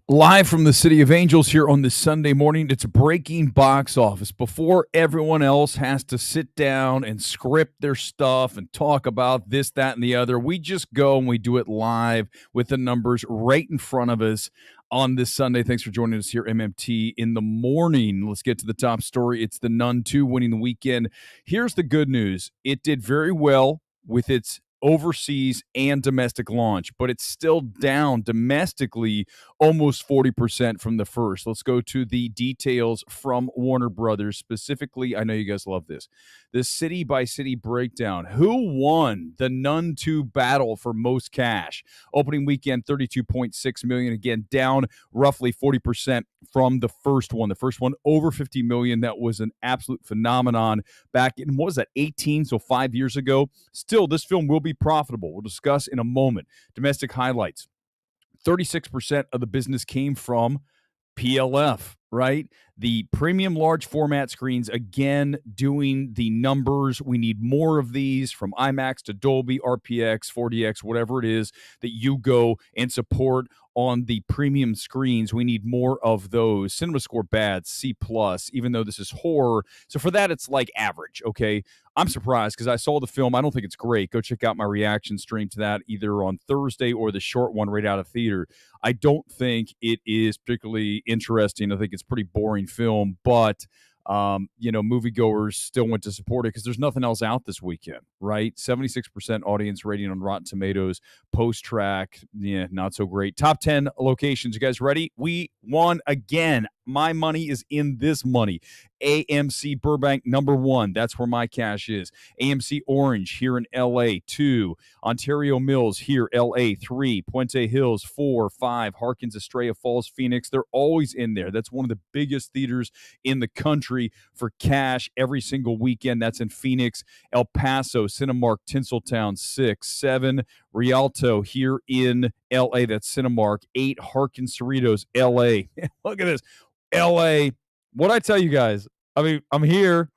Live from the City of Angels here on this Sunday morning, it's breaking box office. Before everyone else has to sit down and script their stuff and talk about this, that, and the other, we just go and we do it live with the numbers right in front of us on this Sunday. Thanks for joining us here, MMT, in the morning. Let's get to the top story. It's the NUN 2 winning the weekend. Here's the good news. It did very well with its overseas and domestic launch, but it's still down domestically almost 40% from the first. Let's go to the details from Warner Brothers. Specifically, I know you guys love this. The city by city breakdown. Who won the NUN 2 battle for most cash? Opening weekend, 32.6 million. Again, down roughly 40% from the first one. The first one over 50 million. That was an absolute phenomenon back in, what was that, 18? So 5 years ago. Still, this film will be profitable. We'll discuss in a moment. Domestic highlights. 36% of the business came from PLF, right? The premium large format screens, again, doing the numbers. We need more of these, from IMAX to Dolby, RPX, 4DX, whatever it is that you go and support on the premium screens. We need more of those. CinemaScore bad, C+, even though this is horror. So for that, it's like average, okay? I'm surprised because I saw the film. I don't think it's great. Go check out my reaction stream to that either on Thursday or the short one right out of theater. I don't think it is particularly interesting. I think it's a pretty boring film, but moviegoers still went to support it because there's nothing else out this weekend, right? 76% audience rating on Rotten Tomatoes. Post-track, yeah, not so great. Top 10 locations. You guys ready? We won again. My money is in this money. AMC Burbank, number 1. That's where my cash is. AMC Orange here in LA, 2. Ontario Mills here, LA, 3. Puente Hills, 4, 5. Harkins, Estrella Falls, Phoenix. They're always in there. That's one of the biggest theaters in the country for cash every single weekend. That's in Phoenix. El Paso, Cinemark, Tinseltown, 6. 7. Rialto here in LA. That's Cinemark. 8. Harkins, Cerritos, LA. Look at this. LA. What I tell you guys, I mean, I'm here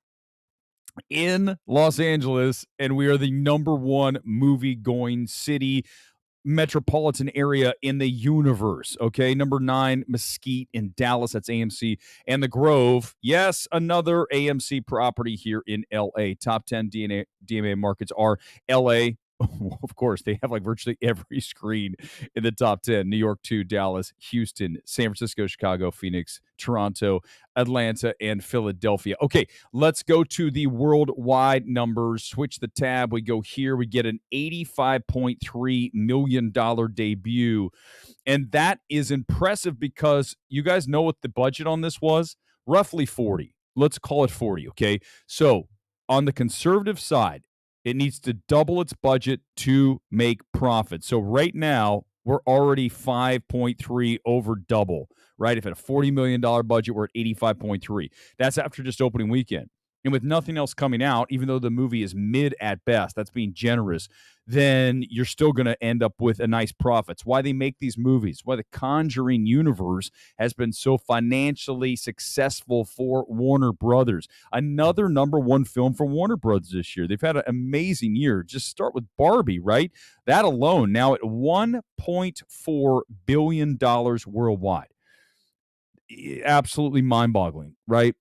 in Los Angeles, and we are the number 1 movie-going city, metropolitan area in the universe, okay? Number 9, Mesquite in Dallas. That's AMC. And The Grove, yes, another AMC property here in LA. Top 10 DMA markets are LA. Of course, they have like virtually every screen in the top 10. New York, 2, Dallas, Houston, San Francisco, Chicago, Phoenix, Toronto, Atlanta, and Philadelphia. Okay, let's go to the worldwide numbers. Switch the tab. We go here. We get an $85.3 million debut. And that is impressive because you guys know what the budget on this was? Roughly 40. Let's call it 40, okay? So on the conservative side, it needs to double its budget to make profit. So right now, we're already 5.3 over double, right? If at a $40 million budget, we're at 85.3. That's after just opening weekend. And with nothing else coming out, even though the movie is mid at best, that's being generous, then you're still going to end up with a nice profit. It's why they make these movies, why the Conjuring universe has been so financially successful for Warner Brothers. Another number 1 film for Warner Brothers this year. They've had an amazing year. Just start with Barbie, right? That alone now at $1.4 billion worldwide. Absolutely mind-boggling, right?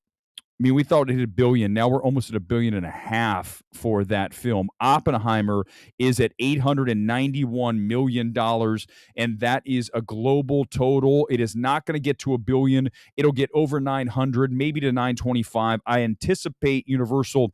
I mean, we thought it hit $1 billion. Now we're almost at $1.5 billion for that film. Oppenheimer is at $891 million, and that is a global total. It is not going to get to $1 billion. It'll get over 900, maybe to 925. I anticipate Universal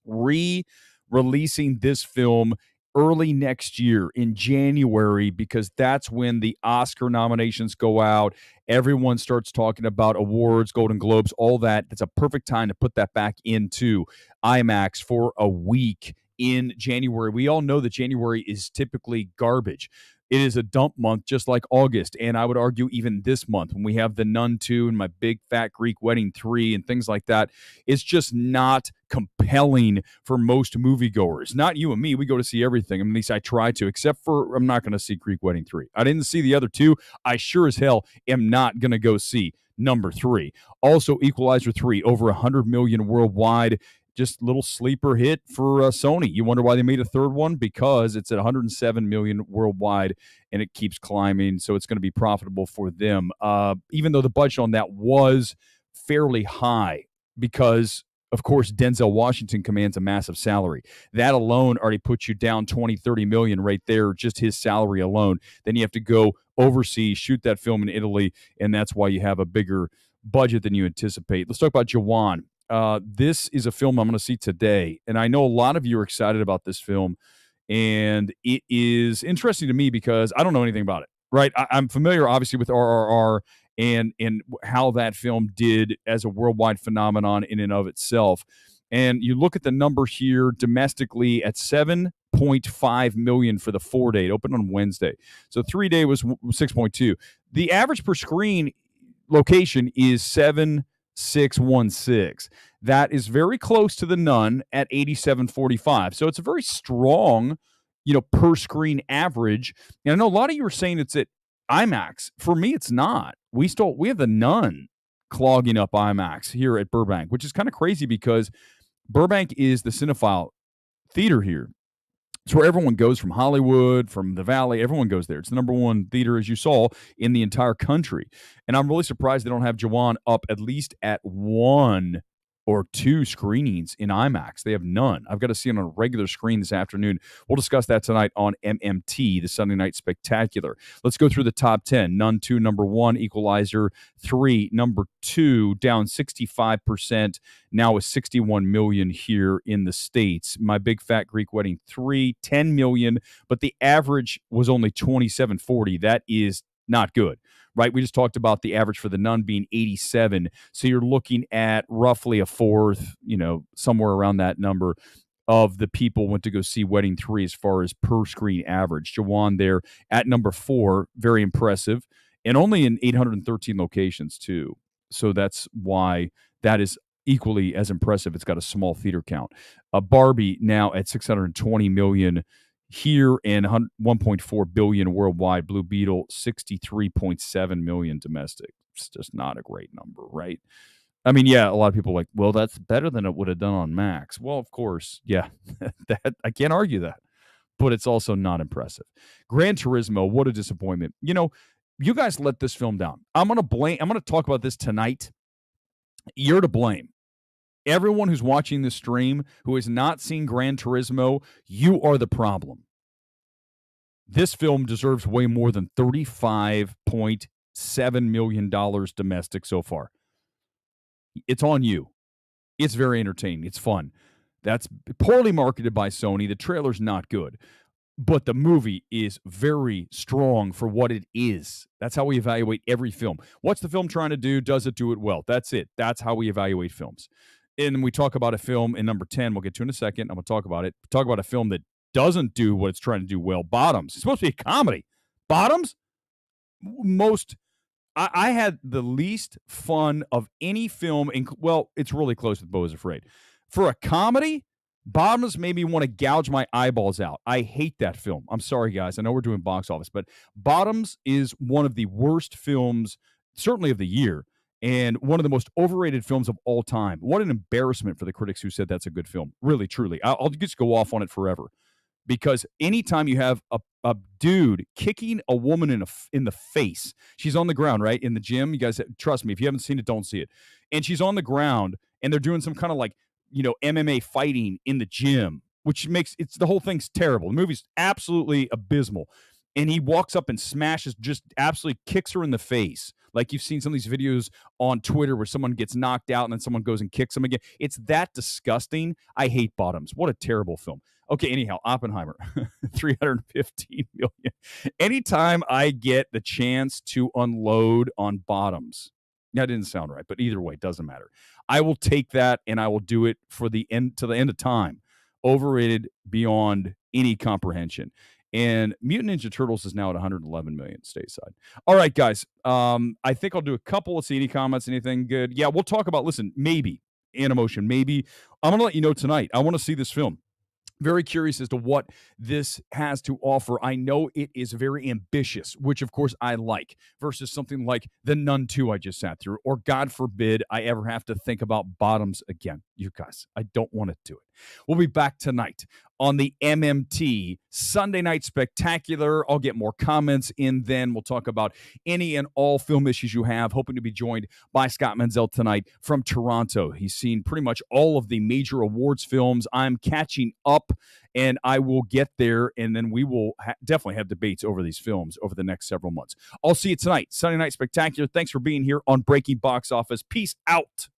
releasing this film early next year in January, because that's when the Oscar nominations go out. Everyone starts talking about awards, Golden Globes, all that. It's a perfect time to put that back into IMAX for a week in January. We all know that January is typically garbage. It is a dump month, just like August, and I would argue even this month when we have the Nun 2 and My Big Fat Greek Wedding 3 and things like that. It's just not compelling for most moviegoers. Not you and me. We go to see everything. I mean, at least I try to, except for I'm not going to see Greek Wedding 3. I didn't see the other 2. I sure as hell am not going to go see number 3. Also, Equalizer 3, over 100 million worldwide. just little sleeper hit for Sony. You wonder why they made a third one? Because it's at 107 million worldwide, and it keeps climbing, so it's going to be profitable for them. Even though the budget on that was fairly high, because of course Denzel Washington commands a massive salary. That alone already puts you down 20, 30 million right there, just his salary alone. Then you have to go overseas, shoot that film in Italy, and that's why you have a bigger budget than you anticipate. Let's talk about Jawan. This is a film I'm going to see today, and I know a lot of you are excited about this film, and it is interesting to me because I don't know anything about it. Right, I'm familiar, obviously, with RRR and how that film did as a worldwide phenomenon in and of itself. And you look at the number here domestically at 7.5 million for the 4-day. It opened on Wednesday, so 3-day was 6.2. The average per screen location is 7,616. That is very close to the NUN at 8745. So it's a very strong, per screen average. And I know a lot of you are saying it's at IMAX. For me, it's not. We have the NUN clogging up IMAX here at Burbank, which is kind of crazy because Burbank is the cinephile theater here. It's where everyone goes from Hollywood, from the Valley. Everyone goes there. It's the number one theater, as you saw, in the entire country. And I'm really surprised they don't have Jawan up at least at 1 or 2 screenings in IMAX. They have none. I've got to see it on a regular screen this afternoon. We'll discuss that tonight on MMT, the Sunday Night Spectacular. Let's go through the top 10. NUN 2, number 1. Equalizer 3, number 2, down 65%. Now with 61 million here in the States. My Big Fat Greek Wedding 3, 10 million, but the average was only 2740. That is not good, right? We just talked about the average for the NUN being 87. So you're looking at roughly a fourth, somewhere around that number of the people went to go see Wedding 3 as far as per screen average. Jawan there at number 4, very impressive, and only in 813 locations too. So that's why that is equally as impressive. It's got a small theater count. Barbie now at 620 million here and 1.4 billion worldwide. Blue Beetle 63.7 million domestic. It's just not a great number, right? I mean, yeah, a lot of people are like, well, that's better than it would have done on Max. Well, of course, yeah, that I can't argue that, but it's also not impressive. Gran Turismo, what a disappointment. You guys let this film down. I'm going to talk about this tonight. You're to blame. Everyone who's watching this stream who has not seen Gran Turismo, you are the problem. This film deserves way more than $35.7 million domestic so far. It's on you. It's very entertaining. It's fun. That's poorly marketed by Sony. The trailer's not good. But the movie is very strong for what it is. That's how we evaluate every film. What's the film trying to do? Does it do it well? That's it. That's how we evaluate films. And we talk about a film in number 10. We'll get to in a second. I'm going to talk about it. Talk about a film that doesn't do what it's trying to do well. Bottoms. It's supposed to be a comedy. Bottoms? I had the least fun of any film. It's really close with Beau is Afraid. For a comedy, Bottoms made me want to gouge my eyeballs out. I hate that film. I'm sorry, guys. I know we're doing box office, but Bottoms is one of the worst films, certainly of the year, and one of the most overrated films of all time. What an embarrassment for the critics who said that's a good film. Really, truly. I'll just go off on it forever. Because anytime you have a dude kicking a woman in the face, she's on the ground, right, in the gym. You guys, trust me, if you haven't seen it, don't see it. And she's on the ground, and they're doing some kind of MMA fighting in the gym, which makes the whole thing's terrible. The movie's absolutely abysmal. And he walks up and smashes, just absolutely kicks her in the face. Like you've seen some of these videos on Twitter where someone gets knocked out and then someone goes and kicks them again. It's that disgusting. I hate Bottoms. What a terrible film. Okay, anyhow, Oppenheimer, 315 million. Anytime I get the chance to unload on Bottoms, that didn't sound right, but either way, it doesn't matter. I will take that and I will do it for the end to the end of time. Overrated beyond any comprehension. And Mutant Ninja Turtles is now at 111 million stateside. All right, guys. I think I'll do a couple. Let's see, any comments, anything good? Yeah, we'll talk about, maybe, Animotion, maybe. I'm going to let you know tonight. I want to see this film. Very curious as to what this has to offer. I know it is very ambitious, which, of course, I like, versus something like the NUN 2 I just sat through, or, God forbid, I ever have to think about Bottoms again. You guys, I don't want to do it. We'll be back tonight on the MMT Sunday Night Spectacular. I'll get more comments in then. We'll talk about any and all film issues you have. Hoping to be joined by Scott Menzel tonight from Toronto. He's seen pretty much all of the major awards films. I'm catching up, and I will get there, and then we will definitely have debates over these films over the next several months. I'll see you tonight, Sunday Night Spectacular. Thanks for being here on Breaking Box Office. Peace out.